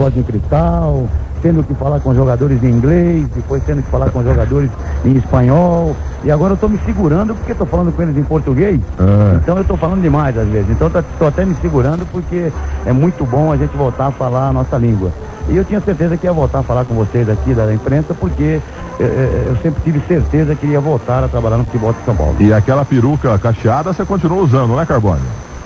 Sporting Cristal, tendo que falar com jogadores em inglês, depois tendo que falar com jogadores em espanhol, e agora eu estou me segurando porque estou falando com eles em português, então eu estou falando demais às vezes, então estou até me segurando porque é muito bom a gente voltar a falar a nossa língua. E eu tinha certeza que ia voltar a falar com vocês aqui da imprensa, porque eu sempre tive certeza que ia voltar a trabalhar no futebol de São Paulo. E aquela peruca cacheada você continua usando, né, Carbone?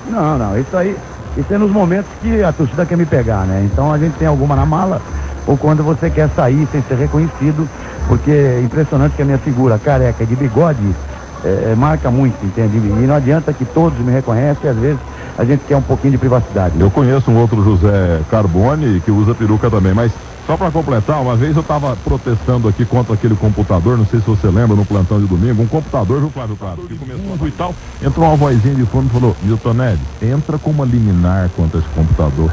Não, isso é nos momentos que a torcida quer me pegar, né? Então a gente tem alguma na mala, ou quando você quer sair sem ser reconhecido, porque é impressionante que a minha figura careca de bigode marca muito, entende? E não adianta que todos me reconhecem, às vezes a gente quer um pouquinho de privacidade. Eu conheço um outro José Carbone que usa peruca também, mas só para completar, uma vez eu estava protestando aqui contra aquele computador, não sei se você lembra, no plantão de domingo, um computador, viu, Flávio Prado, que começou e tal, entrou uma vozinha de fundo e falou: Milton Neves, entra com uma liminar contra esse computador.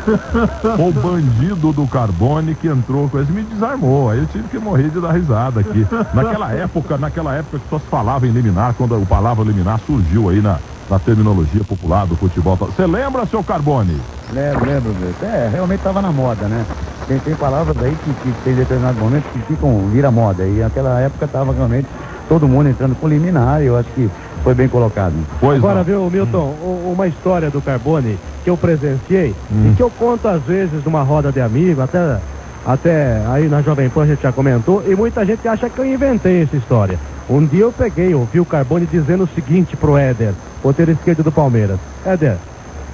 O bandido do Carbone que entrou com esse me desarmou, aí eu tive que morrer de dar risada aqui. Naquela época que só se falava em liminar, quando a palavra liminar surgiu aí na terminologia popular do futebol. Você lembra, seu Carbone? Lembro. Realmente estava na moda, né? Tem palavras aí que tem determinados momentos que vira moda. E naquela época estava realmente todo mundo entrando com liminar, e eu acho que foi bem colocado. Agora, viu, Milton, uma história do Carbone que eu presenciei e que eu conto às vezes numa roda de amigos, até aí na Jovem Pan a gente já comentou, e muita gente acha que eu inventei essa história. Um dia eu ouvi o Carbone dizendo o seguinte pro Éder, ponteiro esquerdo do Palmeiras: Éder,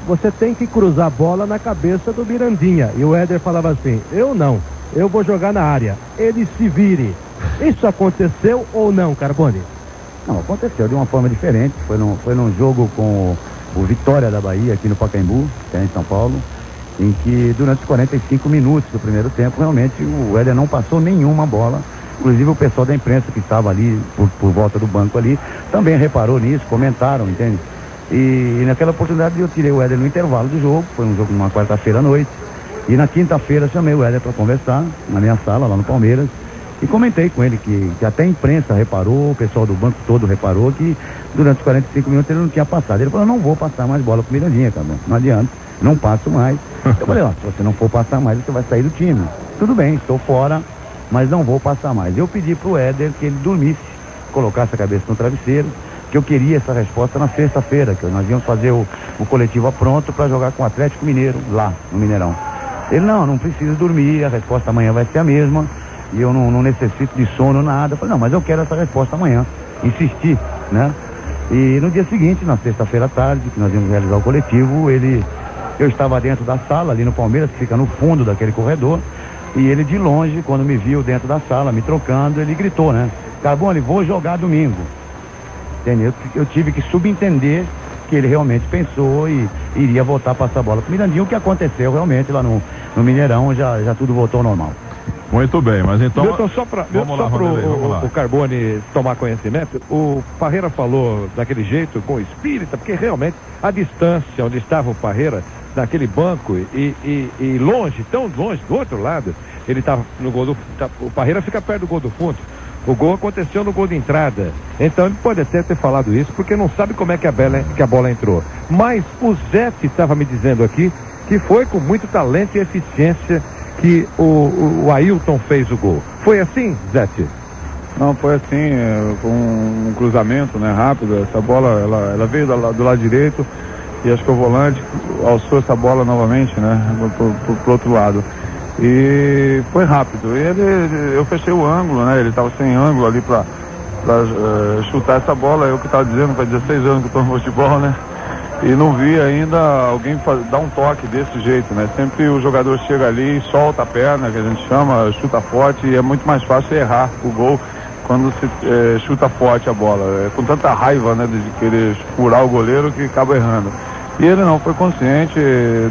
você tem que cruzar a bola na cabeça do Mirandinha. E o Éder falava assim: eu não, eu vou jogar na área, ele se vire. Isso aconteceu ou não, Carbone? Não, aconteceu de uma forma diferente. Foi num jogo com o Vitória da Bahia, aqui no Pacaembu, que é em São Paulo, em que durante os 45 minutos do primeiro tempo, realmente o Éder não passou nenhuma bola. Inclusive o pessoal da imprensa que estava ali por volta do banco ali também reparou nisso, comentaram, entende? E naquela oportunidade eu tirei o Éder no intervalo do jogo, foi um jogo numa quarta-feira à noite, e na quinta-feira chamei o Éder para conversar na minha sala lá no Palmeiras, e comentei com ele que até a imprensa reparou, o pessoal do banco todo reparou que durante os 45 minutos ele não tinha passado. Ele falou: não vou passar mais bola pro Mirandinha, cara, não adianta, não passo mais. Eu falei: ó, se você não for passar mais, você vai sair do time. Tudo bem, estou fora, mas não vou passar mais. Eu pedi pro Éder que ele dormisse, colocasse a cabeça no travesseiro, que eu queria essa resposta na sexta-feira, que nós íamos fazer o coletivo pronto para jogar com o Atlético Mineiro, lá no Mineirão. Ele: não precisa dormir, a resposta amanhã vai ser a mesma, e eu não necessito de sono, nada. Eu falei: não, mas eu quero essa resposta amanhã. Insisti, né? E no dia seguinte, na sexta-feira à tarde, que nós íamos realizar o coletivo, eu estava dentro da sala, ali no Palmeiras, que fica no fundo daquele corredor, e ele de longe, quando me viu dentro da sala, me trocando, ele gritou, né: Carbone, vou jogar domingo. Entendeu? Eu tive que subentender que ele realmente pensou e iria voltar a passar a bola pro Mirandinho, o que aconteceu realmente lá no Mineirão, já tudo voltou ao normal. Muito bem, mas então... Milton, só para o Carbone tomar conhecimento, o Parreira falou daquele jeito, com espírita, porque realmente a distância onde estava o Parreira, naquele banco, e longe, tão longe, do outro lado, ele estava no gol o Parreira fica perto do gol do fundo. O gol aconteceu no gol de entrada. Então ele pode até ter falado isso, porque não sabe como é que a bola entrou. Mas o Zete estava me dizendo aqui que foi com muito talento e eficiência que o Ailton fez o gol. Foi assim, Zete? Não, foi assim, com um cruzamento, né, rápido. Essa bola, ela veio do lado direito, e acho que o volante alçou essa bola novamente, né, pro outro lado. E foi rápido. Eu fechei o ângulo, né? Ele estava sem ângulo ali para chutar essa bola. Eu que estava dizendo, faz 16 anos que eu estou no futebol, né? E não vi ainda alguém dar um toque desse jeito, né? Sempre o jogador chega ali e solta a perna, que a gente chama, chuta forte, e é muito mais fácil errar o gol quando se chuta forte a bola. Com tanta raiva, né, de querer furar o goleiro, que acaba errando. E ele não foi consciente,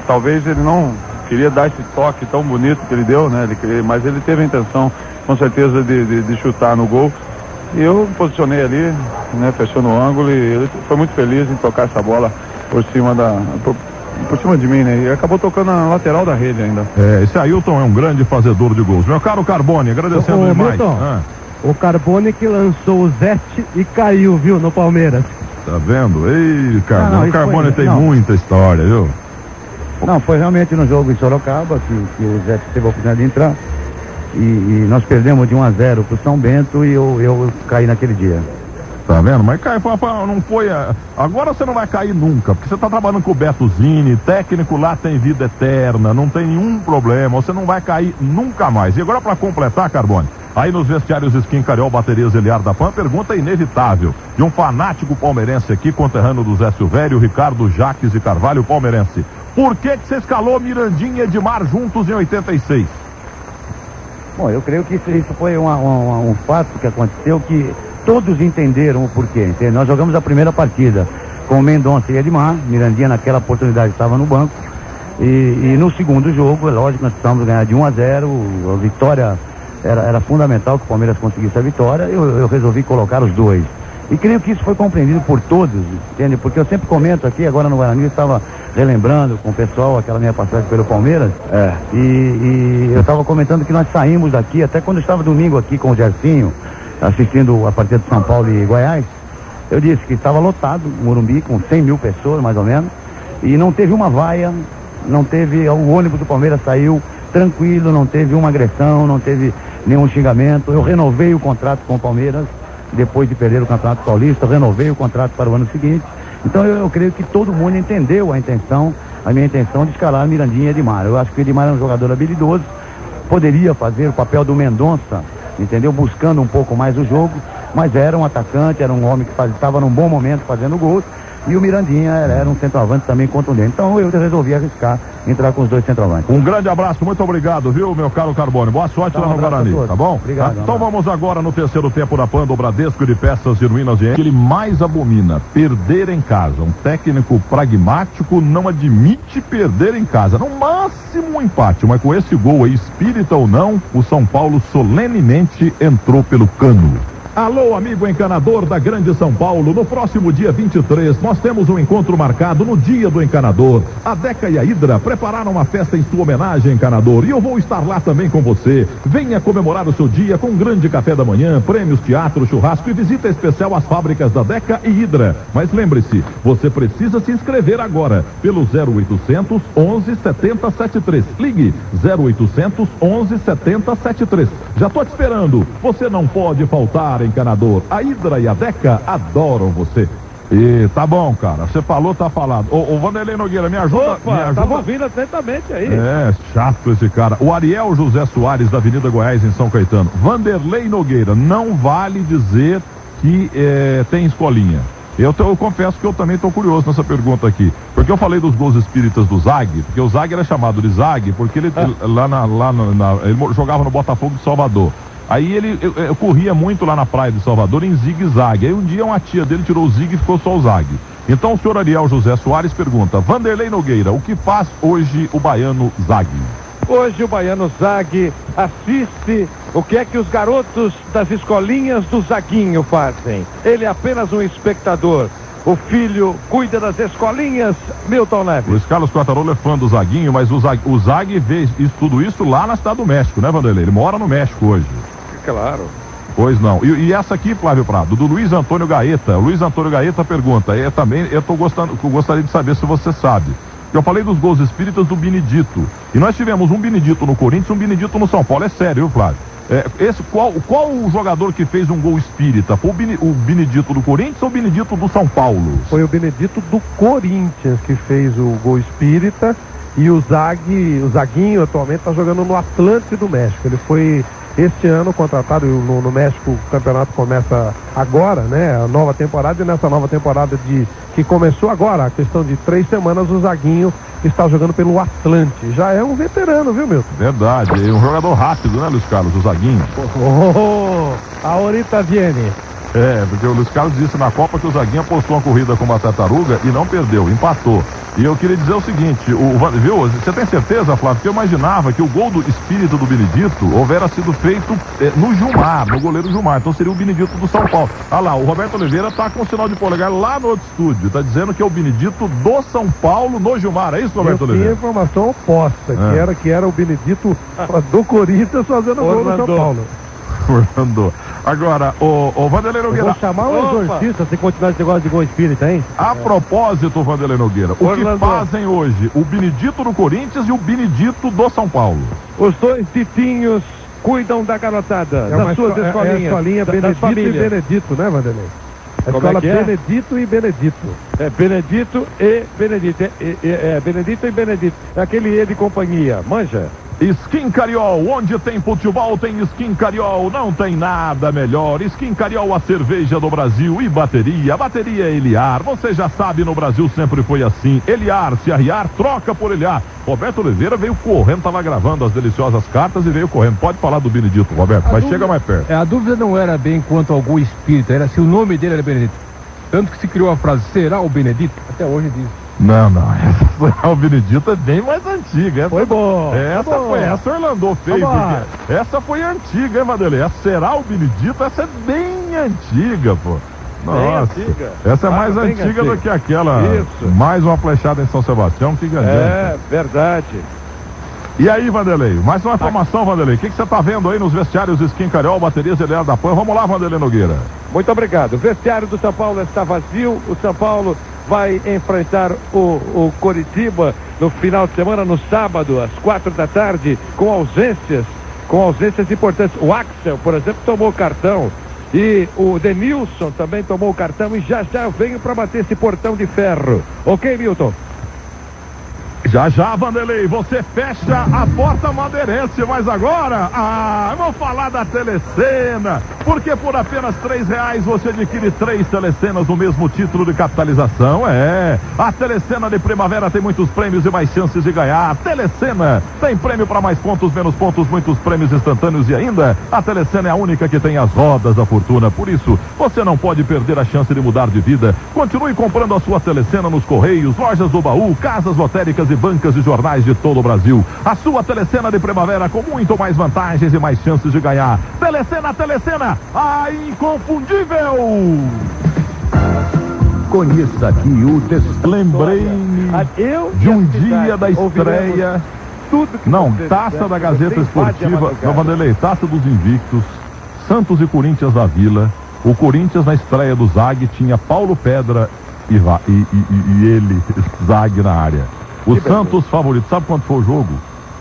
talvez ele não queria dar esse toque tão bonito que ele deu, né? Mas ele teve a intenção, com certeza, de chutar no gol. E eu posicionei ali, né? Fechou no ângulo, e ele foi muito feliz em tocar essa bola por cima de mim, né? E acabou tocando na lateral da rede ainda. Esse Ailton é um grande fazedor de gols. Meu caro Carbone, agradecendo demais. O Carbone que lançou o Zete e caiu, viu, no Palmeiras. Tá vendo? Ei, Carbone, o Carbone tem muita história, viu? Não, foi realmente no jogo em Sorocaba que o Zé teve a oportunidade de entrar. E nós perdemos de 1-0 pro São Bento e eu caí naquele dia. Tá vendo? Mas cai, não foi. Agora você não vai cair nunca, porque você tá trabalhando com o Beto Zini, técnico lá tem vida eterna, não tem nenhum problema, você não vai cair nunca mais. E agora, para completar, Carbone, aí nos vestiários Skin Cariol Baterias Eliar da Pan, pergunta inevitável de um fanático palmeirense aqui, conterrâneo do Zé Silvério, Ricardo Jaques e Carvalho, palmeirense. Por que você escalou Mirandinha e Edmar juntos em 86? Bom, eu creio que isso foi um fato que aconteceu que todos entenderam o porquê. Entende? Nós jogamos a primeira partida com Mendonça e Edmar. Mirandinha naquela oportunidade estava no banco. E no segundo jogo, é lógico, nós precisamos ganhar de 1-0. A vitória era fundamental que o Palmeiras conseguisse a vitória. Eu resolvi colocar os dois. E creio que isso foi compreendido por todos, entende? Porque eu sempre comento aqui, agora no Guarani, eu estava relembrando com o pessoal aquela minha passagem pelo Palmeiras. E eu estava comentando que nós saímos daqui, até quando eu estava domingo aqui com o Gersinho, assistindo a partida de São Paulo e Goiás, eu disse que estava lotado o Morumbi, com 100 mil pessoas mais ou menos, e não teve uma vaia, não teve, o ônibus do Palmeiras saiu tranquilo, não teve uma agressão, não teve nenhum xingamento. Eu renovei o contrato com o Palmeiras, depois de perder o Campeonato Paulista, renovei o contrato para o ano seguinte. Então eu creio que todo mundo entendeu a minha intenção de escalar Mirandinha e Edmar. Eu acho que o Edmar é um jogador habilidoso, poderia fazer o papel do Mendonça, entendeu? Buscando um pouco mais o jogo, mas era um atacante, era um homem que estava num bom momento fazendo gols, e o Mirandinha era um centroavante também contundente. Então eu resolvi arriscar entrar com os dois centroavantes. Um grande abraço, muito obrigado, viu, meu caro Carbone? Boa sorte lá no Guarani, tá bom? Obrigado. Então vamos agora no terceiro tempo da Pan do Bradesco de Peças Genuínas e que ele mais abomina: perder em casa. Um técnico pragmático não admite perder em casa. No máximo um empate, mas com esse gol aí, espírita ou não, o São Paulo solenemente entrou pelo cano. Alô, amigo encanador da Grande São Paulo, no próximo dia 23, nós temos um encontro marcado no Dia do Encanador. A Deca e a Hidra prepararam uma festa em sua homenagem, encanador, e eu vou estar lá também com você. Venha comemorar o seu dia com um grande café da manhã, prêmios, teatro, churrasco e visita especial às fábricas da Deca e Hidra. Mas lembre-se, você precisa se inscrever agora, pelo 0800 11 70 73. Ligue 0800 11 70 73. Já tô te esperando, você não pode faltar, encanador. A Hidra e a Deca adoram você. E tá bom, cara. Você falou, tá falado. Ô Vanderlei Nogueira, me ajuda. Opa, tava ouvindo atentamente aí. É, chato esse cara. O Ariel José Soares, da Avenida Goiás, em São Caetano. Vanderlei Nogueira, não vale dizer que tem escolinha. Eu confesso que eu também tô curioso nessa pergunta aqui. Porque eu falei dos gols espíritas do Zag, porque o Zag era chamado de Zag, porque ele ele jogava no Botafogo de Salvador. Aí ele corria muito lá na praia de Salvador em zigue-zague. Aí um dia uma tia dele tirou o zigue e ficou só o Zag. Então o senhor Ariel José Soares pergunta: Vanderlei Nogueira, o que faz hoje o baiano Zag? Hoje o baiano Zag assiste o que é que os garotos das escolinhas do Zaguinho fazem. Ele é apenas um espectador. O filho cuida das escolinhas, Milton Neves. Luiz Carlos Quartarolo é fã do Zaguinho, mas o Zag vê tudo isso lá na cidade do México, né, Vanderlei? Ele mora no México hoje. Claro. Pois não. E essa aqui, Flávio Prado, do Luiz Antônio Gaeta. O Luiz Antônio Gaeta pergunta, eu gostaria de saber se você sabe. Eu falei dos gols espíritas do Benedito. E nós tivemos um Benedito no Corinthians e um Benedito no São Paulo. É sério, viu, Flávio? Qual o jogador que fez um gol espírita? Foi o Benedito do Corinthians ou o Benedito do São Paulo? Foi o Benedito do Corinthians que fez o gol espírita. E o Zaguinho atualmente está jogando no Atlante do México. Ele foi este ano contratado no México. O campeonato começa agora, né? A nova temporada, e nessa nova temporada que começou agora, a questão de 3 semanas, o Zaguinho está jogando pelo Atlante. Já é um veterano, viu, Milton? Verdade, é um jogador rápido, né, Luiz Carlos, o Zaguinho? Ahorita viene. Porque o Luiz Carlos disse na Copa que o Zaguinho apostou uma corrida com uma tartaruga e não perdeu, empatou. E eu queria dizer o seguinte, viu, você tem certeza, Flávio, que eu imaginava que o gol do espírito do Benedito houvera sido feito no Gilmar, no goleiro Gilmar, então seria o Benedito do São Paulo. Ah lá, o Roberto Oliveira tá com o sinal de polegar lá no outro estúdio, tá dizendo que é o Benedito do São Paulo no Gilmar, é isso, Roberto Oliveira? Eu tinha informação oposta, que era o Benedito do Corinthians fazendo gol no São Paulo. Orlando. Agora, o Vanderlei Nogueira. Vou chamar um exorcista se continuar esse negócio de gol espírita, hein? A propósito, Vanderlei Nogueira, o que fazem hoje o Benedito do Corinthians e o Benedito do São Paulo? Os dois titinhos cuidam da garotada, das suas escolinhas. É a escolinha Benedito e Benedito, né, Vanderlei? A escola Benedito e Benedito. É Benedito e Benedito. Benedito e Benedito. É aquele E de companhia, manja? Skin Cariol, onde tem futebol tem Skin Cariol, não tem nada melhor. Skin Cariol, a cerveja do Brasil. E bateria, bateria Eliar, você já sabe, no Brasil sempre foi assim. Eliar, se arriar, troca por Eliar. Roberto Oliveira veio correndo, tava gravando as deliciosas cartas e veio correndo. Pode falar do Benedito, Roberto, mas chega mais perto. A dúvida não era bem quanto ao gol espírita, era se o nome dele era Benedito. Tanto que se criou a frase, será o Benedito? Até hoje diz. Não, essa o Benedito é bem mais antiga. Essa, foi bom. Essa Orlando fez. Essa foi antiga, hein, Vanderlei? Essa será o Benedito? Essa é bem antiga, pô. Nossa, essa é mais antiga do que aquela. Isso. Mais uma flechada em São Sebastião, que grande. É, verdade. E aí, Vanderlei, mais uma informação, Vanderlei. O que você tá vendo aí nos vestiários Skin Cariol, baterias Eliar da Pan? Vamos lá, Vanderlei Nogueira. Muito obrigado. O vestiário do São Paulo está vazio. O São Paulo vai enfrentar o Coritiba no final de semana, no sábado, às 4 da tarde, com ausências importantes. O Axel, por exemplo, tomou cartão. E o Denilson também tomou o cartão. E já eu venho para bater esse portão de ferro. Ok, Milton? Já, Vanderlei, você fecha a porta madeirense, mas agora, vamos falar da Telecena, porque por apenas R$3 você adquire 3 telecenas no mesmo título de capitalização. A Telecena de primavera tem muitos prêmios e mais chances de ganhar. Telecena tem prêmio para mais pontos, menos pontos, muitos prêmios instantâneos e ainda, a Telecena é a única que tem as rodas da fortuna. Por isso, você não pode perder a chance de mudar de vida. Continue comprando a sua Telecena nos Correios, lojas do Baú, casas lotéricas e bancas e jornais de todo o Brasil. A sua Telecena de primavera com muito mais vantagens e mais chances de ganhar. Telecena, a inconfundível! Conheça aqui o Lembrei-me de um dia da estreia. Taça da Gazeta Esportiva. Não, Vanderlei, Taça dos Invictos, Santos e Corinthians da Vila. O Corinthians na estreia do Zag tinha Paulo Pedra e ele, Zag, na área. O Santos favorito, sabe quanto foi o jogo?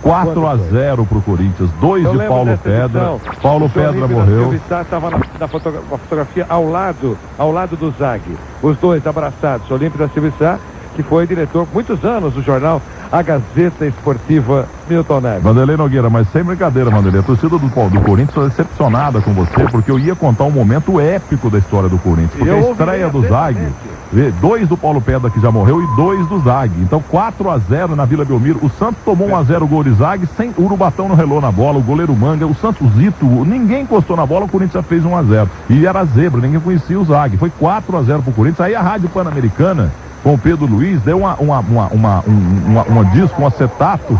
4-0 pro Corinthians, 2 de Paulo Pedra. Paulo Pedra morreu. Estava na fotografia ao lado do Zag. Os dois abraçados. Olímpio da Silva Sá, que foi diretor por muitos anos do jornal A Gazeta Esportiva, Milton Neves. Vanderlei Nogueira, mas sem brincadeira, Vanderlei, a torcida do Corinthians foi decepcionada com você, porque eu ia contar um momento épico da história do Corinthians, porque a estreia do Zag, 2 do Paulo Pedra, que já morreu, e 2 do Zag. Então 4-0 na Vila Belmiro. O Santos tomou 1-0 o gol de Zag, sem o Urubatão não relou na bola, o goleiro Manga, o Santos Zito, ninguém encostou na bola, o Corinthians já fez 1-0. E era zebra, ninguém conhecia o Zag. Foi 4-0 pro Corinthians. Aí a Rádio Pan-Americana, com o Pedro Luiz, deu um disco, um acetato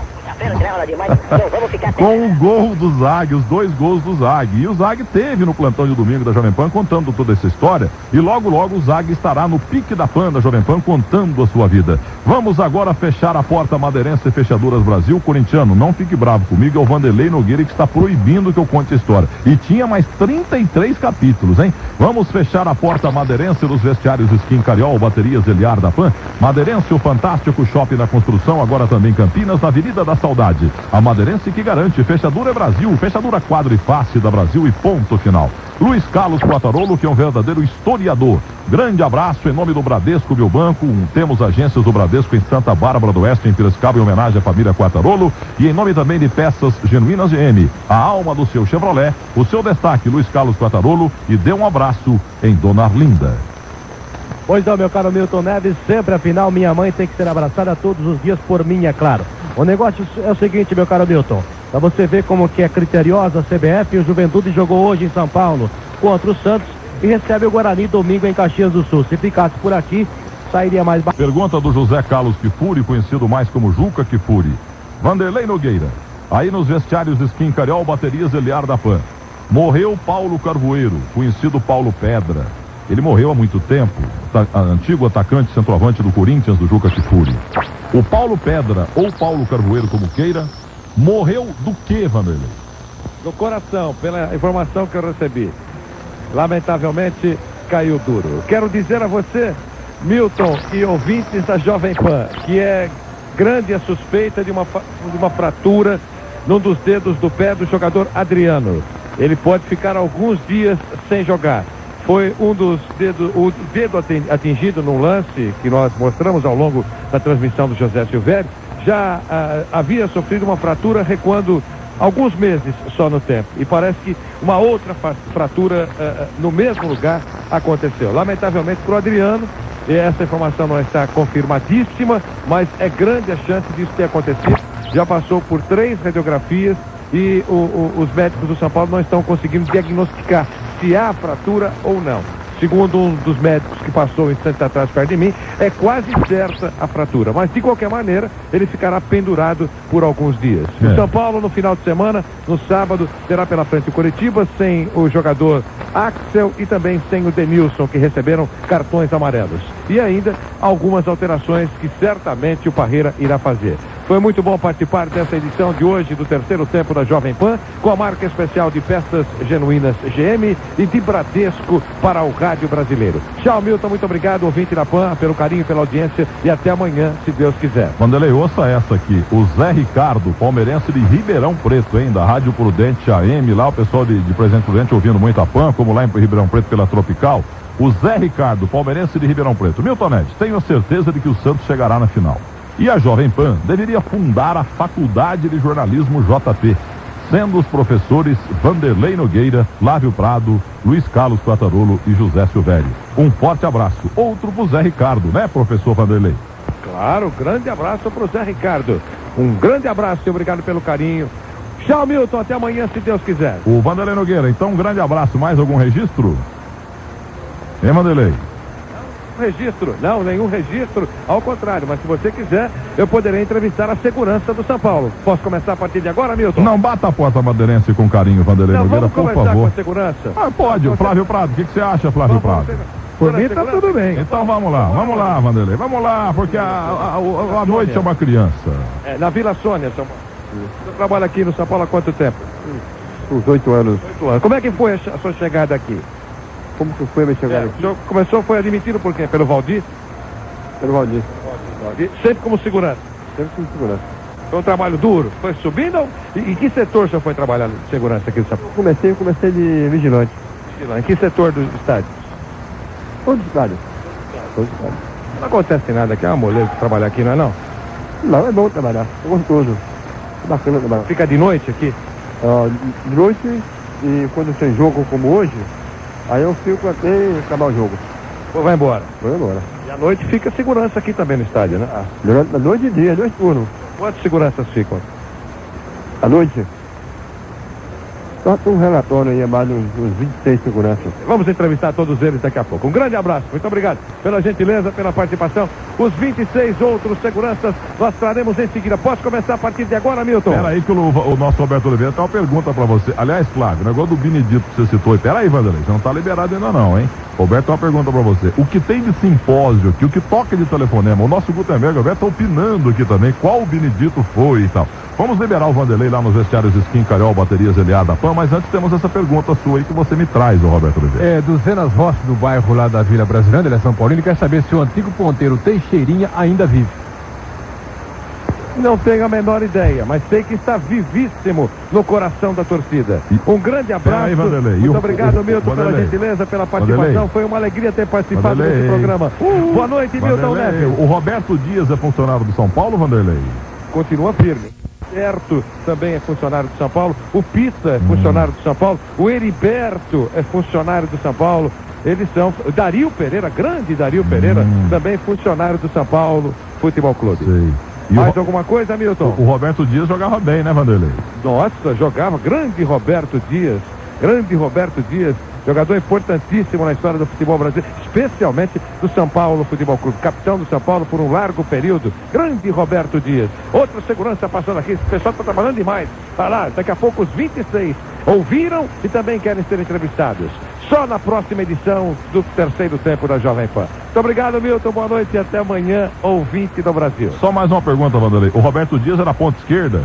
com o gol do Zag, os 2 gols do Zag. E o Zag teve no plantão de domingo da Jovem Pan contando toda essa história. E logo o Zag estará no pique da Pan da Jovem Pan contando a sua vida. Vamos agora fechar a porta madeirense Fechaduras Brasil. Corintiano, não fique bravo comigo, é o Vanderlei Nogueira que está proibindo que eu conte a história. E tinha mais 33 capítulos, hein? Vamos fechar a porta madeirense dos vestiários Skin Cariol, baterias Eliar da Pan. Madeirense, o fantástico shopping da construção, agora também Campinas, na Avenida da Saudade. A madeirense que garante, fechadura é Brasil, fechadura quadro e face da Brasil e ponto final. Luiz Carlos Quattarolo, que é um verdadeiro historiador. Grande abraço em nome do Bradesco Biobanco. Temos agências do Bradesco em Santa Bárbara do Oeste, em Piracicaba, em homenagem à família Quattarolo. E em nome também de Peças Genuínas GM, a alma do seu Chevrolet. O seu destaque, Luiz Carlos Quattarolo, e dê um abraço em Dona Arlinda. Pois não, meu caro Milton Neves, sempre afinal minha mãe tem que ser abraçada todos os dias por mim, é claro. O negócio é o seguinte, meu caro Milton, pra você ver como que é criteriosa a CBF, o Juventude jogou hoje em São Paulo contra o Santos e recebe o Guarani domingo em Caxias do Sul. Se ficasse por aqui, sairia mais baixo. Pergunta do José Carlos Kifuri, conhecido mais como Juca Kifuri. Vanderlei Nogueira, aí nos vestiários Skin Cariol, baterias Eliar da Pan. Morreu Paulo Carvoeiro, conhecido Paulo Pedra. Ele morreu há muito tempo, antigo atacante centroavante do Corinthians, do Juca Kifuri. O Paulo Pedra, ou Paulo Carvoeiro, como queira, morreu do que, Vanderlei? Do coração, pela informação que eu recebi. lamentavelmente caiu duro. Quero dizer a você, Milton e ouvintes da Jovem Pan, que é grande a suspeita de uma fratura num dos dedos do pé do jogador Adriano. Ele pode ficar alguns dias sem jogar. Foi um dos dedos, o dedo atingido num lance que nós mostramos ao longo da transmissão do José Silvério, já havia sofrido uma fratura recuando alguns meses só no tempo. E parece que uma outra fratura no mesmo lugar aconteceu. Lamentavelmente para o Adriano, e essa informação não está confirmadíssima, mas é grande a chance disso ter acontecido. Já passou por 3 radiografias e os médicos do São Paulo não estão conseguindo diagnosticar se há fratura ou não. Segundo um dos médicos que passou instantes atrás perto de mim, é quase certa a fratura. Mas, de qualquer maneira, ele ficará pendurado por alguns dias. O São Paulo, no final de semana, no sábado, terá pela frente o Coritiba, sem o jogador Axel e também sem o Denilson, que receberam cartões amarelos. E ainda algumas alterações que certamente o Parreira irá fazer. Foi muito bom participar dessa edição de hoje do terceiro tempo da Jovem Pan, com a marca especial de peças genuínas GM e de Bradesco para o rádio brasileiro. Tchau, Milton, muito obrigado, ouvinte da Pan, pelo carinho, pela audiência, e até amanhã, se Deus quiser. Vanderlei, ouça essa aqui, o Zé Ricardo, palmeirense de Ribeirão Preto, hein, da Rádio Prudente AM, lá o pessoal de Presidente Prudente ouvindo muito a Pan, como lá em Ribeirão Preto pela Tropical. O Zé Ricardo, palmeirense de Ribeirão Preto. Milton Neves, tenho certeza de que o Santos chegará na final. E a Jovem Pan deveria fundar a Faculdade de Jornalismo JP, sendo os professores Vanderlei Nogueira, Flávio Prado, Luiz Carlos Quartarolo e José Silvério. Um forte abraço. Outro pro Zé Ricardo, né, professor Vanderlei? Claro, grande abraço pro Zé Ricardo. Um grande abraço e obrigado pelo carinho. Tchau, Milton, até amanhã, se Deus quiser. O Vanderlei Nogueira, então um grande abraço. Mais algum registro? Hein, Vanderlei? Registro, não, nenhum registro, ao contrário, mas se você quiser, eu poderei entrevistar a segurança do São Paulo. Posso começar a partir de agora, Milton? Não bata a porta madeirense com carinho, Vanderlei Nogueira, por favor. Com a segurança. Pode, Flávio Prado, o que você acha, Flávio Prado? Por mim tá tudo bem. Então vamos lá, Vanderlei, vamos lá, porque a noite é uma criança. É, na Vila Sônia, São Paulo. Você trabalha aqui no São Paulo há quanto tempo? Uns 8 anos. 8 anos. Como é que foi a sua chegada aqui? Como que foi a minha chegada aqui? O senhor começou, foi admitido por quem? Pelo Valdir? Pelo Valdir. Sempre como segurança? Sempre como segurança. Foi um trabalho duro? Foi subindo? E em que setor o senhor foi trabalhar de segurança aqui do São Paulo? Comecei de vigilante. Em que setor do estádio? Todo estádio. Todo estádio. Não acontece nada aqui, é uma moleza trabalhar aqui, não é não? Não, é bom trabalhar. É gostoso. É bacana trabalhar. Fica de noite aqui? De noite, e quando tem jogo como hoje, aí eu fico até acabar o jogo. Ou vai embora? Vou embora. E à noite fica segurança aqui também no estádio, né? Durante a noite e dia, 2 turnos. Quantas seguranças ficam? À noite? Só tem um relatório aí, mais uns 26 seguranças. Vamos entrevistar todos eles daqui a pouco. Um grande abraço, muito obrigado pela gentileza, pela participação. Os 26 outros seguranças nós traremos em seguida. Posso começar a partir de agora, Milton? Pera aí que o nosso Roberto Oliveira tem uma pergunta pra você. Aliás, Flávio, o negócio do Benedito que você citou aí. Pera aí, Vanderlei, você não tá liberado ainda não, hein? Roberto, tem uma pergunta pra você. O que tem de simpósio aqui, o que toca de telefonema? O nosso Gutenberg, Roberto, tá opinando aqui também qual o Benedito foi e tal. Vamos liberar o Vanderlei lá nos vestiários Skin Carol, baterias LA da PAN, mas antes temos essa pergunta sua aí que você me traz, o Roberto Oliveira. Do Zenas Rossi, do bairro lá da Vila Brasileira, ele é São Paulino, quer saber se o antigo ponteiro Teixeirinha ainda vive. Não tenho a menor ideia, mas sei que está vivíssimo no coração da torcida. Um grande abraço. Aí, Vanderlei. Muito obrigado, Milton, pela gentileza, pela participação. Vanderlei. Foi uma alegria ter participado desse programa. Boa noite, Milton Neves. O Roberto Dias é funcionário do São Paulo, Vanderlei? Continua firme. Certo, também é funcionário do São Paulo. O Pita é funcionário do São Paulo. O Heriberto é funcionário do São Paulo. Eles são. Dario Pereira, grande Dario Pereira, também funcionário do São Paulo Futebol Clube. Sei. Mais alguma coisa, Milton? O Roberto Dias jogava bem, né, Vanderlei? Nossa, jogava. Grande Roberto Dias. Jogador importantíssimo na história do futebol brasileiro, especialmente do São Paulo Futebol Clube. Capitão do São Paulo por um largo período. Grande Roberto Dias. Outra segurança passando aqui. O pessoal está trabalhando demais. Tá lá, daqui a pouco os 26 ouviram e também querem ser entrevistados. Só na próxima edição do terceiro tempo da Jovem Pan. Muito obrigado, Milton. Boa noite e até amanhã, ouvinte do Brasil. Só mais uma pergunta, Vanderlei. O Roberto Dias era ponta esquerda?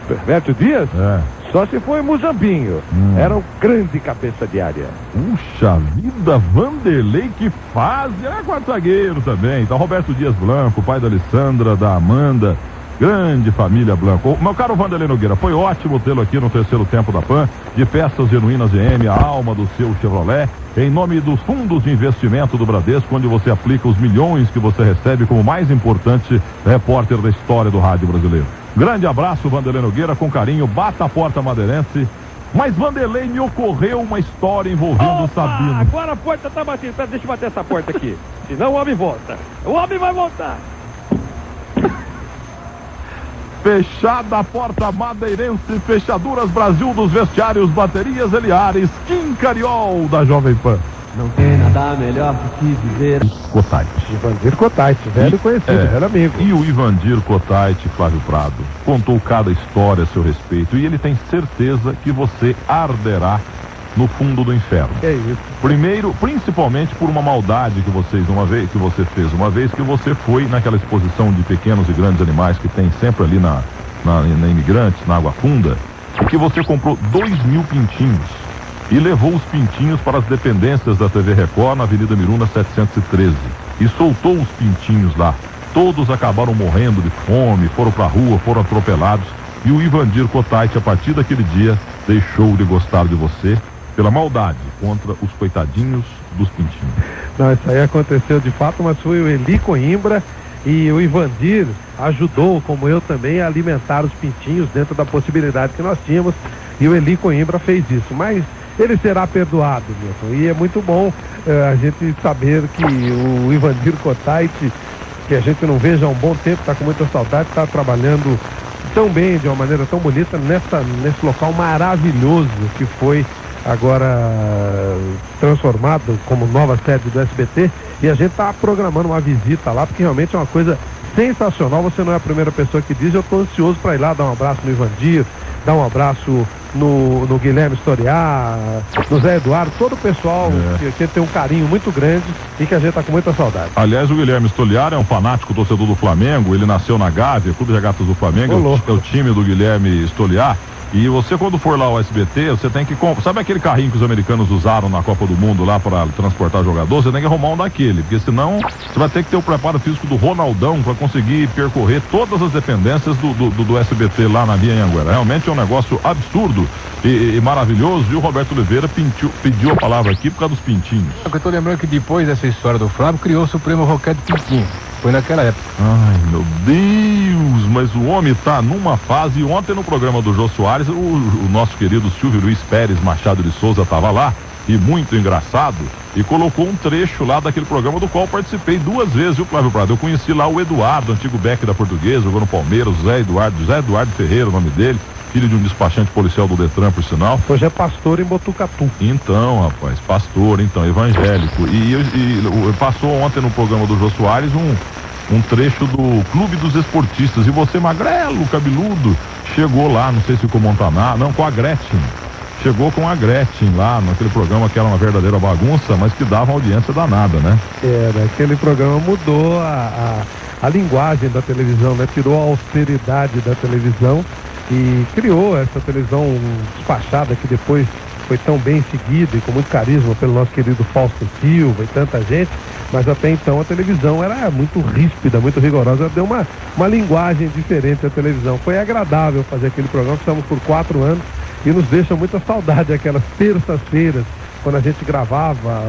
Roberto Dias? É. Só se foi Muzambinho. Era um grande cabeça de área. Puxa vida, Vanderlei, que fase. É quarto zagueiro também. Então, Roberto Dias Blanco, pai da Alessandra, da Amanda. Grande família Blanco. Meu caro Vanderlei Nogueira, foi ótimo tê-lo aqui no terceiro tempo da PAN, de Peças Genuínas GM, a alma do seu Chevrolet, em nome dos fundos de investimento do Bradesco, onde você aplica os milhões que você recebe como mais importante repórter da história do rádio brasileiro. Grande abraço, Vanderlei Nogueira, com carinho, bata a porta madeirense. Mas, Vanderlei, me ocorreu uma história envolvendo o Sabino. Agora a porta tá batendo. Deixa eu bater essa porta aqui. Senão o homem volta. O homem vai voltar. Fechada a porta madeirense, Fechaduras Brasil dos Vestiários, Baterias Eliares, Kim Cariol da Jovem Pan. Não tem nada melhor do que viver. Cotait. Ivandir Cotait, velho conhecido, velho amigo. E o Ivandir Cotait, Flávio Prado, contou cada história a seu respeito e ele tem certeza que você arderá no fundo do inferno. É isso. Primeiro, principalmente por uma maldade que você fez uma vez que você foi naquela exposição de pequenos e grandes animais que tem sempre ali na Imigrantes, na Água Funda, que você comprou 2.000 pintinhos e levou os pintinhos para as dependências da TV Record na Avenida Miruna 713 e soltou os pintinhos lá. Todos acabaram morrendo de fome, foram pra rua, foram atropelados e o Ivandir Cotait, a partir daquele dia, deixou de gostar de você pela maldade contra os coitadinhos dos pintinhos. Não, isso aí aconteceu de fato, mas foi o Eli Coimbra e o Ivandir ajudou, como eu também, a alimentar os pintinhos dentro da possibilidade que nós tínhamos, e o Eli Coimbra fez isso, mas ele será perdoado, Milton, e é muito bom a gente saber que o Ivandir Cotait, que a gente não veja há um bom tempo, está com muita saudade, está trabalhando tão bem, de uma maneira tão bonita, nesse local maravilhoso que foi agora transformado como nova sede do SBT, e a gente está programando uma visita lá, porque realmente é uma coisa sensacional. Você não é a primeira pessoa que diz. Eu estou ansioso para ir lá dar um abraço no Ivandir, dar um abraço no Guilherme Storiar, no Zé Eduardo, todo o pessoal que tem um carinho muito grande e que a gente está com muita saudade. Aliás, o Guilherme Storiar é um fanático torcedor do Flamengo. Ele nasceu na Gávea, Clube de Regatas do Flamengo, é o time do Guilherme Storiar. E você, quando for lá ao SBT, você tem que comprar. Sabe aquele carrinho que os americanos usaram na Copa do Mundo lá para transportar jogador? Você tem que arrumar um daquele, porque senão você vai ter que ter o preparo físico do Ronaldão para conseguir percorrer todas as dependências do SBT lá na Via Anhanguera. Realmente é um negócio absurdo e maravilhoso. E o Roberto Oliveira pediu a palavra aqui por causa dos pintinhos. Eu tô lembrando que depois dessa história do Flávio, criou o Supremo Roquete Pintinho. Foi naquela época. Ai, meu Deus, mas o homem tá numa fase. Ontem no programa do Jô Soares, o nosso querido Silvio Luiz Pérez Machado de Souza estava lá, e muito engraçado, e colocou um trecho lá daquele programa do qual participei 2 vezes, viu, Flávio Prado? Eu conheci lá o Eduardo, antigo Beck da Portuguesa, jogou no Palmeiras, José Eduardo Ferreira, o nome dele, filho de um despachante policial do Detran, por sinal. Hoje é pastor em Botucatu. Então, rapaz, pastor, então, evangélico. E passou ontem no programa do Jô Soares um trecho do Clube dos Esportistas. E você, magrelo, cabeludo, chegou lá, não sei se com o Montanar, não, com a Gretchen. Chegou com a Gretchen lá naquele programa que era uma verdadeira bagunça, mas que dava uma audiência danada, né? Aquele programa mudou a linguagem da televisão, né? Tirou a austeridade da televisão e criou essa televisão despachada que depois foi tão bem seguida e com muito carisma pelo nosso querido Fausto Silva e tanta gente, mas até então a televisão era muito ríspida, muito rigorosa, deu uma linguagem diferente à televisão. Foi agradável fazer aquele programa, estamos por 4 anos e nos deixa muita saudade aquelas terças-feiras, quando a gente gravava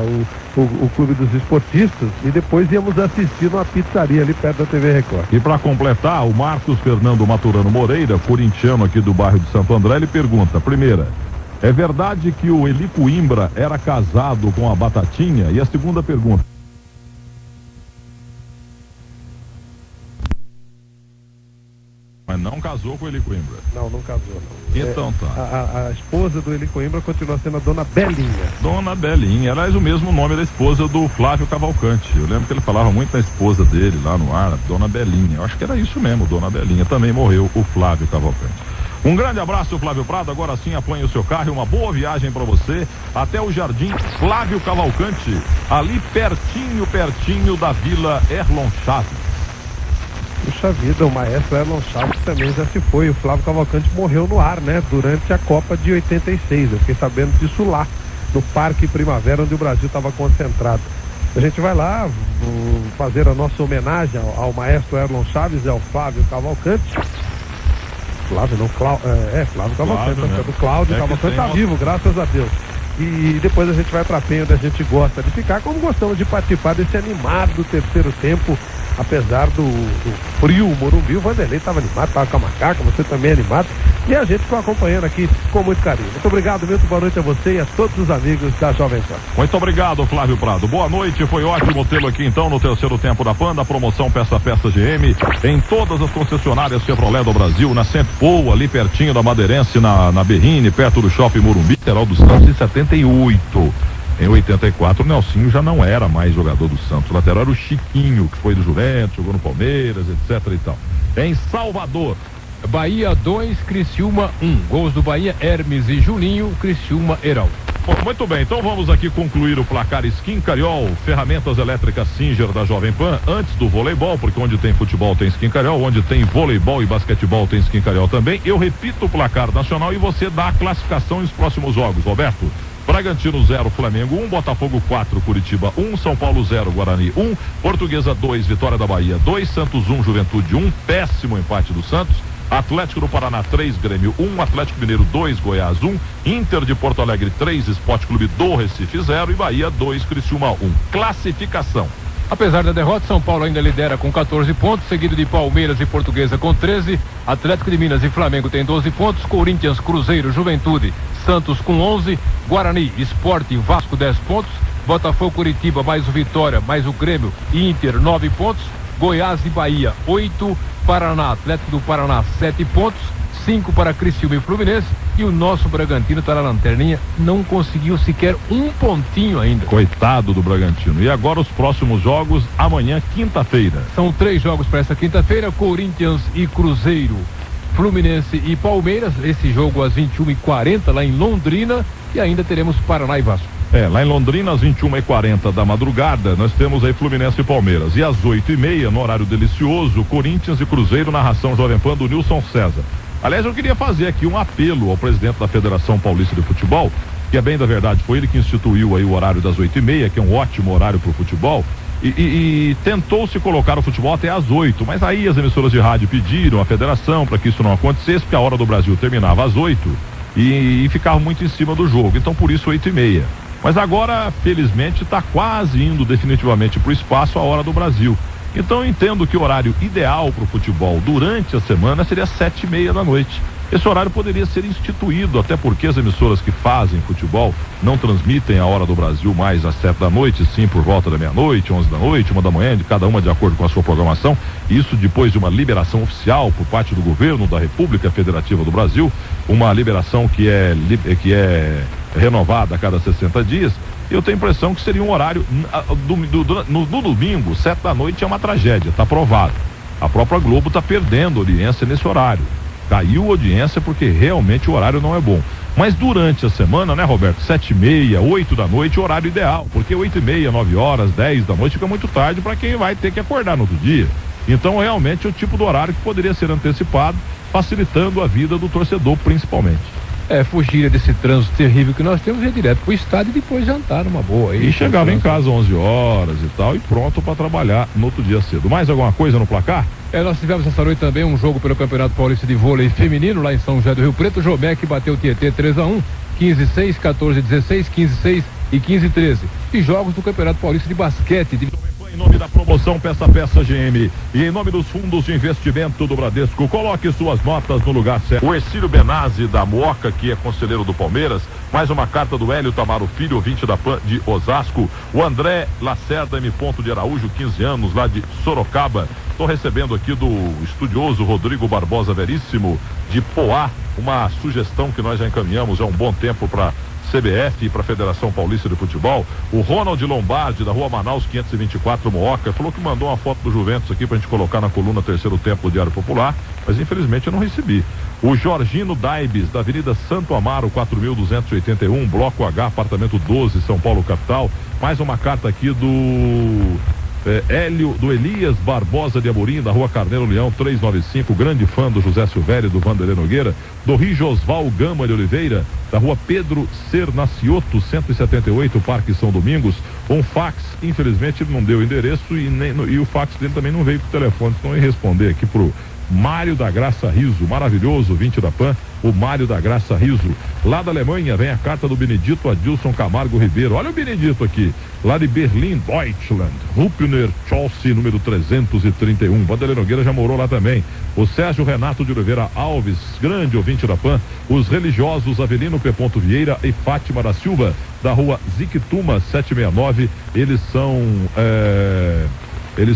o Clube dos Esportistas e depois íamos assistir numa pizzaria ali perto da TV Record. E para completar, o Marcos Fernando Maturano Moreira, corintiano aqui do bairro de Santo André, ele pergunta: primeira, é verdade que o Eli Coimbra era casado com a Batatinha? E a segunda pergunta: mas não casou com o Eli Coimbra? Não casou, não. Então tá. A esposa do Eli Coimbra continua sendo a Dona Belinha. Dona Belinha, aliás, o mesmo nome da esposa do Flávio Cavalcante. Eu lembro que ele falava muito da esposa dele lá no ar, Dona Belinha. Eu acho que era isso mesmo, Dona Belinha. Também morreu o Flávio Cavalcante. Um grande abraço, Flávio Prado. Agora sim, apanhe o seu carro e uma boa viagem para você até o Jardim Flávio Cavalcante, ali pertinho da Vila Erlon Chaves. Puxa vida, o maestro Erlon Chaves também já se foi. O Flávio Cavalcante morreu no ar, né? Durante a Copa de 86. Eu fiquei sabendo disso lá, no Parque Primavera, onde o Brasil estava concentrado. A gente vai lá fazer a nossa homenagem ao maestro Erlon Chaves e ao Flávio Cavalcante. Flávio Cavalcante, o Cláudio Cavalcante está vivo, graças a Deus. E depois a gente vai para Penha, onde a gente gosta de ficar, como gostamos de participar desse animado terceiro tempo, apesar do frio. O Morumbi, o Vanderlei estava animado, estava com a macaca, você também animado, e a gente ficou acompanhando aqui com muito carinho. Muito obrigado, Milton, boa noite a você e a todos os amigos da Jovem Pan. Muito obrigado, Flávio Prado. Boa noite, foi ótimo tê-lo aqui então no terceiro tempo da Pan, da promoção Peça a Peça GM, em todas as concessionárias Chevrolet do Brasil, na Centpol, ali pertinho da Madeirense, na Berrine, perto do Shopping Morumbi, lateral do Santos em 78. Em 84, o Nelsinho já não era mais jogador do Santos. O lateral era o Chiquinho, que foi do Juventus, jogou no Palmeiras, etc e tal. Em Salvador, Bahia 2, Criciúma 1. Gols do Bahia, Hermes e Juninho, Criciúma, Heraldo. Bom, muito bem, então vamos aqui concluir o placar Skin Cariol, ferramentas elétricas Singer da Jovem Pan, antes do voleibol, porque onde tem futebol tem Skin Cariol, onde tem voleibol e basquetebol tem Skin Cariol também. Eu repito o placar nacional e você dá a classificação nos próximos jogos, Roberto. Bragantino 0, Flamengo 1, Botafogo 4, Curitiba 1, São Paulo 0, Guarani 1, Portuguesa 2, Vitória da Bahia 2, Santos 1, Juventude 1, péssimo empate do Santos. Atlético do Paraná 3, Grêmio 1, Atlético Mineiro 2, Goiás 1, Inter de Porto Alegre 3, Sport Clube do Recife 0 e Bahia 2, Criciúma 1. Classificação. Apesar da derrota, São Paulo ainda lidera com 14 pontos, seguido de Palmeiras e Portuguesa com 13, Atlético de Minas e Flamengo tem 12 pontos, Corinthians, Cruzeiro, Juventude, Santos com 11, Guarani, Sport e Vasco 10 pontos, Botafogo, Curitiba, mais o Vitória, mais o Grêmio e Inter 9 pontos, Goiás e Bahia 8, Paraná, Atlético do Paraná 7 pontos, 5 para Criciúma e Fluminense, e o nosso Bragantino está na lanterninha, não conseguiu sequer um pontinho ainda. Coitado do Bragantino. E agora os próximos jogos, amanhã, quinta-feira. São 3 jogos para essa quinta-feira, Corinthians e Cruzeiro, Fluminense e Palmeiras, esse jogo às 21h40 lá em Londrina, e ainda teremos Paraná e Vasco. Lá em Londrina, às 21h40 da madrugada, nós temos aí Fluminense e Palmeiras. E às 8h30, no horário delicioso, Corinthians e Cruzeiro, narração Jovem Pan do Nilson César. Aliás, eu queria fazer aqui um apelo ao presidente da Federação Paulista de Futebol, que é bem da verdade, foi ele que instituiu aí o horário das 8h30, que é um ótimo horário para o futebol, e tentou-se colocar o futebol até às 8, mas aí as emissoras de rádio pediram à federação para que isso não acontecesse, porque a hora do Brasil terminava às 8 e ficava muito em cima do jogo, então por isso 8h30. Mas agora, felizmente, está quase indo definitivamente para o espaço a hora do Brasil. Então eu entendo que o horário ideal para o futebol durante a semana seria 7h30 da noite. Esse horário poderia ser instituído, até porque as emissoras que fazem futebol não transmitem a hora do Brasil mais às 7 da noite, sim por volta da meia-noite, 11 da noite, 1 da manhã, de cada uma de acordo com a sua programação. Isso depois de uma liberação oficial por parte do governo da República Federativa do Brasil, uma liberação que é renovada a cada 60 dias. Eu tenho a impressão que seria um horário no domingo, 7 da noite é uma tragédia, está provado. A própria Globo está perdendo audiência nesse horário. Caiu a audiência porque realmente o horário não é bom. Mas durante a semana, né, Roberto? 7h30, 8 da noite, o horário ideal. Porque 8h30, 9 horas, 10 da noite fica muito tarde para quem vai ter que acordar no outro dia. Então, realmente, é o tipo do horário que poderia ser antecipado, facilitando a vida do torcedor, principalmente. Fugir desse trânsito terrível que nós temos, ir direto pro estádio e depois jantar numa boa. E chegava em casa 11 horas e tal, e pronto para trabalhar no outro dia cedo. Mais alguma coisa no placar? Nós tivemos essa noite também um jogo pelo Campeonato Paulista de Vôlei Feminino, lá em São José do Rio Preto. O Jomec bateu o Tietê 3-1, 15-6, 14-16, 15-6 e 15-13. E jogos do Campeonato Paulista de Basquete. Em nome da promoção Peça a Peça GM e em nome dos fundos de investimento do Bradesco, coloque suas notas no lugar certo. O Ercílio Benazzi da Moca, que é conselheiro do Palmeiras, mais uma carta do Hélio Tamaro Filho, ouvinte da PAN de Osasco. O André Lacerda M. de Araújo, 15 anos, lá de Sorocaba. Estou recebendo aqui do estudioso Rodrigo Barbosa Veríssimo, de Poá, uma sugestão que nós já encaminhamos há um bom tempo para CBF e para a Federação Paulista de Futebol. O Ronald Lombardi, da Rua Manaus 524, Moca, falou que mandou uma foto do Juventus aqui pra gente colocar na coluna Terceiro Tempo do Diário Popular, mas infelizmente eu não recebi. O Jorgino Daibes, da Avenida Santo Amaro 4281, Bloco H, apartamento 12, São Paulo, capital. Mais uma carta aqui do Hélio do Elias Barbosa de Amorim, da Rua Carneiro Leão 395, grande fã do José Silvério e do Vanderlei Nogueira. Do Rio Josval Gama de Oliveira, da Rua Pedro Cernacioto 178, Parque São Domingos. Um fax, infelizmente ele não deu o endereço e o fax dele também não veio pro telefone, então eu ia responder aqui pro Mário da Graça Riso, maravilhoso ouvinte da PAN, o Mário da Graça Riso. Lá da Alemanha vem a carta do Benedito Adilson Camargo Ribeiro. Olha o Benedito aqui, lá de Berlim, Deutschland, Rupner Chelsea, número 331. Vanderlei Nogueira já morou lá também. O Sérgio Renato de Oliveira Alves, grande ouvinte da PAN. Os religiosos Avelino P. Vieira e Fátima da Silva, da Rua Ziquituma 769. Eles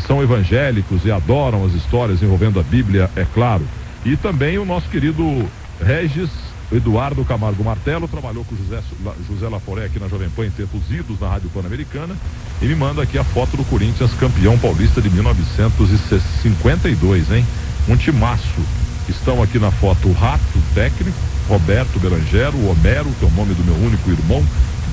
são evangélicos e adoram as histórias envolvendo a Bíblia, é claro. E também o nosso querido Regis Eduardo Camargo Martelo trabalhou com José Laforé aqui na Jovem Pan em tempos idos na Rádio Pan-Americana e me manda aqui a foto do Corinthians campeão paulista de 1952, hein? Um timaço. Estão aqui na foto o Rato, técnico, Roberto Belangero, o Homero, que é o nome do meu único irmão,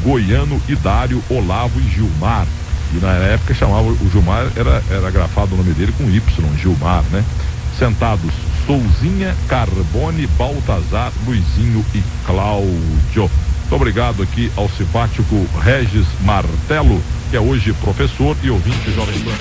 Goiano, Idário, Olavo e Gilmar. E na época chamava o Gilmar, era grafado o nome dele com Y, Gilmar, né? Sentados, Souzinha, Carbone, Baltazar, Luizinho e Cláudio. Muito obrigado aqui ao simpático Regis Martelo, que é hoje professor e ouvinte Jovem Pan.